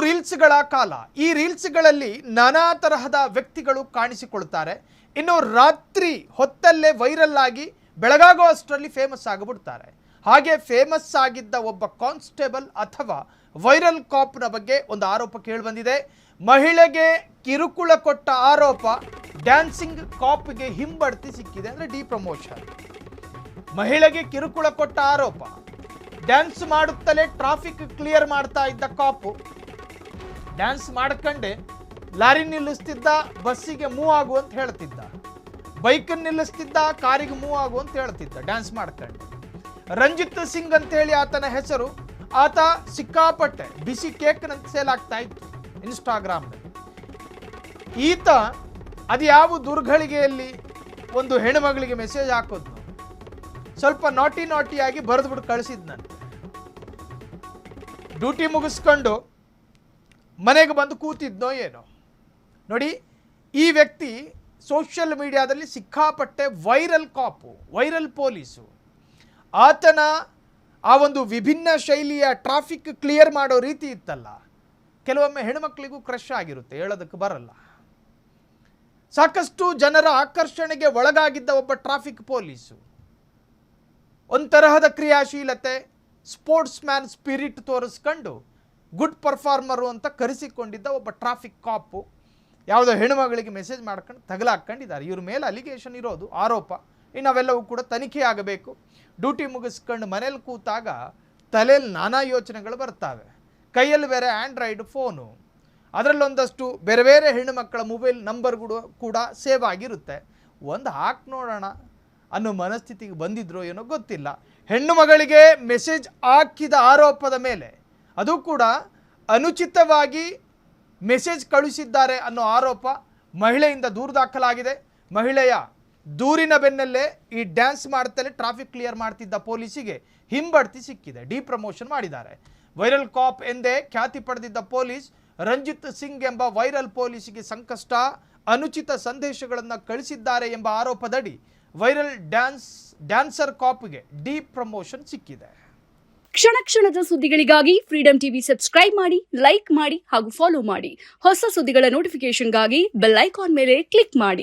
ರೀಲ್ಸ್ಗಳ ಕಾಲ. ಈ ರೀಲ್ಸ್ಗಳಲ್ಲಿ ನಾನಾ ತರಹದ ವ್ಯಕ್ತಿಗಳು ಕಾಣಿಸಿಕೊಳ್ತಾರೆ. ಇನ್ನು ರಾತ್ರಿ ಹೊತ್ತಲ್ಲೇ ವೈರಲ್ ಆಗಿ ಬೆಳಗಾಗೋ ಅಷ್ಟರಲ್ಲಿ ಫೇಮಸ್ ಆಗಿಬಿಡ್ತಾರೆ. ಹಾಗೆ ಫೇಮಸ್ ಆಗಿದ್ದ ಒಬ್ಬ ಕಾನ್ಸ್ಟೇಬಲ್ ಅಥವಾ ವೈರಲ್ ಕಾಪ್ನ ಬಗ್ಗೆ ಒಂದು ಆರೋಪ ಕೇಳಿಬಂದಿದೆ. ಮಹಿಳೆಗೆ ಕಿರುಕುಳ ಕೊಟ್ಟ ಆರೋಪ ಡ್ಯಾನ್ಸಿಂಗ್ ಕಾಪ್ಗೆ ಹಿಂಬಡ್ತಿ ಸಿಕ್ಕಿದೆ, ಅಂದರೆ ಡಿ ಪ್ರಮೋಷನ್. ಮಹಿಳೆಗೆ ಕಿರುಕುಳ ಕೊಟ್ಟ ಆರೋಪ. ಡ್ಯಾನ್ಸ್ ಮಾಡುತ್ತಲೇ ಟ್ರಾಫಿಕ್ ಕ್ಲಿಯರ್ ಮಾಡ್ತಾ ಇದ್ದ ಕಾಪು ಡ್ಯಾನ್ಸ್ ಮಾಡ್ಕೊಂಡೆ ಲಾರಿ ನಿಲ್ಲಿಸ್ತಿದ್ದ, ಬಸ್ಸಿಗೆ ಮೂವ್ ಆಗು ಅಂತ ಹೇಳ್ತಿದ್ದ, ಬೈಕನ್ನು ನಿಲ್ಲಿಸ್ತಿದ್ದ, ಕಾರಿಗೆ ಮೂವ್ ಆಗು ಅಂತ ಹೇಳ್ತಿದ್ದ ಡ್ಯಾನ್ಸ್ ಮಾಡ್ಕೊಂಡು. ರಂಜಿತ್ ಸಿಂಗ್ ಅಂತೇಳಿ ಆತನ ಹೆಸರು. ಆತ ಸಿಕ್ಕಾಪಟ್ಟೆ ಬಿಸಿ ಕೇಕ್ನಂತ ಸೇಲ್ ಆಗ್ತಾ ಇತ್ತು ಇನ್ಸ್ಟಾಗ್ರಾಮ್ನಲ್ಲಿ. ಈತ ಅದು ಯಾವ ದುರ್ಗಳಿಗೆಯಲ್ಲಿ ಒಂದು ಹೆಣ್ಣುಮಗಳಿಗೆ ಮೆಸೇಜ್ ಹಾಕೋದು ಸ್ವಲ್ಪ ನಾಟಿಯಾಗಿ ಬರೆದ್ಬಿಟ್ಟು ಕಳಿಸಿದ್ನಂತೆ. ಡ್ಯೂಟಿ ಮುಗಿಸ್ಕೊಂಡು ಮನೆಗೆ ಬಂದು ಕೂತಿದ್ನೋ ಏನೋ. ನೋಡಿ, ಈ ವ್ಯಕ್ತಿ ಸೋಷಿಯಲ್ ಮೀಡಿಯಾದಲ್ಲಿ ಸಿಕ್ಕಾಪಟ್ಟೆ ವೈರಲ್ ಕಾಪು, ವೈರಲ್ ಪೊಲೀಸು. ಆತನ ಆ ಒಂದು ವಿಭಿನ್ನ ಶೈಲಿಯ ಟ್ರಾಫಿಕ್ ಕ್ಲಿಯರ್ ಮಾಡೋ ರೀತಿ ಇತ್ತಲ್ಲ, ಕೆಲವೊಮ್ಮೆ ಹೆಣ್ಮಕ್ಳಿಗೂ ಕ್ರಶ್ ಆಗಿರುತ್ತೆ, ಹೇಳೋದಕ್ಕೆ ಬರಲ್ಲ. ಸಾಕಷ್ಟು ಜನರ ಆಕರ್ಷಣೆಗೆ ಒಳಗಾಗಿದ್ದ ಒಬ್ಬ ಟ್ರಾಫಿಕ್ ಪೊಲೀಸು. ಒಂತರಹದ ಕ್ರಿಯಾಶೀಲತೆ, ಸ್ಪೋರ್ಟ್ಸ್ ಮ್ಯಾನ್ ಸ್ಪಿರಿಟ್ ತೋರಿಸ್ಕೊಂಡು ಗುಡ್ ಪರ್ಫಾರ್ಮರು ಅಂತ ಕರೆಸಿಕೊಂಡಿದ್ದ ಒಬ್ಬ ಟ್ರಾಫಿಕ್ ಕಾಪು ಯಾವುದೋ ಹೆಣ್ಣುಮಗಳಿಗೆ ಮೆಸೇಜ್ ಮಾಡ್ಕೊಂಡು ತಗಲಾಕೊಂಡಿದ್ದಾರೆ. ಇವ್ರ ಮೇಲೆ ಅಲಿಗೇಷನ್ ಇರೋದು, ಆರೋಪ. ಇನ್ನು ಅವೆಲ್ಲವೂ ಕೂಡ ತನಿಖೆ ಆಗಬೇಕು. ಡ್ಯೂಟಿ ಮುಗಿಸ್ಕೊಂಡು ಮನೇಲಿ ಕೂತಾಗ ತಲೆಯಲ್ಲಿ ನಾನಾ ಯೋಚನೆಗಳು ಬರ್ತಾವೆ. ಕೈಯಲ್ಲಿ ಬೇರೆ ಆ್ಯಂಡ್ರಾಯ್ಡ್ ಫೋನು, ಅದರಲ್ಲೊಂದಷ್ಟು ಬೇರೆ ಬೇರೆ ಹೆಣ್ಣುಮಕ್ಕಳ ಮೊಬೈಲ್ ನಂಬರ್ಗಳು ಕೂಡ ಸೇವ್ ಆಗಿರುತ್ತೆ. ಒಂದು ಹಾಕಿ ನೋಡೋಣ ಅನ್ನೋ ಮನಸ್ಥಿತಿಗೆ ಬಂದಿದ್ರೋ ಏನೋ ಗೊತ್ತಿಲ್ಲ. ಹೆಣ್ಣು ಮಗಳಿಗೆ ಮೆಸೇಜ್ ಹಾಕಿದ ಆರೋಪದ ಮೇಲೆ, ಅದು ಕೂಡ ಅನುಚಿತವಾಗಿ ಮೆಸೇಜ್ ಕಳುಹಿಸಿದ್ದಾರೆ ಅನ್ನೋ ಆರೋಪ ಮಹಿಳೆಯಿಂದ ದೂರು ದಾಖಲಾಗಿದೆ. ಮಹಿಳೆಯ ದೂರಿನ ಬೆನ್ನಲ್ಲೇ ಈ ಡ್ಯಾನ್ಸ್ ಮಾಡ್ತಲೇ ಟ್ರಾಫಿಕ್ ಕ್ಲಿಯರ್ ಮಾಡ್ತಿದ್ದ ಪೊಲೀಸಿಗೆ ಹಿಂಬಡ್ತಿ ಸಿಕ್ಕಿದೆ. ಡಿ ಪ್ರಮೋಷನ್ ಮಾಡಿದ್ದಾರೆ. ವೈರಲ್ ಕಾಪ್ ಎಂದೇ ಖ್ಯಾತಿ ಪಡೆದಿದ್ದ ಪೊಲೀಸ್ ರಂಜಿತ್ ಸಿಂಗ್ ಎಂಬ ವೈರಲ್ ಪೊಲೀಸಿಗೆ ಸಂಕಷ್ಟ, ಅನುಚಿತ ಸಂದೇಶಗಳನ್ನು ಕಳಿಸಿದ್ದಾರೆ ಎಂಬ ಆರೋಪದಡಿ ವೈರಲ್ ಡ್ಯಾನ್ಸರ್ ಕಾಪ್ಗೆ ಡಿ ಪ್ರಮೋಷನ್ ಸಿಕ್ಕಿದೆ. ಕ್ಷಣ ಕ್ಷಣದ ಸುದ್ದಿಗಳಿಗಾಗಿ ಫ್ರೀಡಂ ಟಿವಿ ಸಬ್ಸ್ಕ್ರೈಬ್ ಮಾಡಿ, ಲೈಕ್ ಮಾಡಿ ಹಾಗೂ ಫಾಲೋ ಮಾಡಿ. ಹೊಸ ಸುದ್ದಿಗಳ ನೋಟಿಫಿಕೇಶನ್ಗಾಗಿ ಬೆಲ್ ಐಕಾನ್ ಮೇಲೆ ಕ್ಲಿಕ್ ಮಾಡಿ.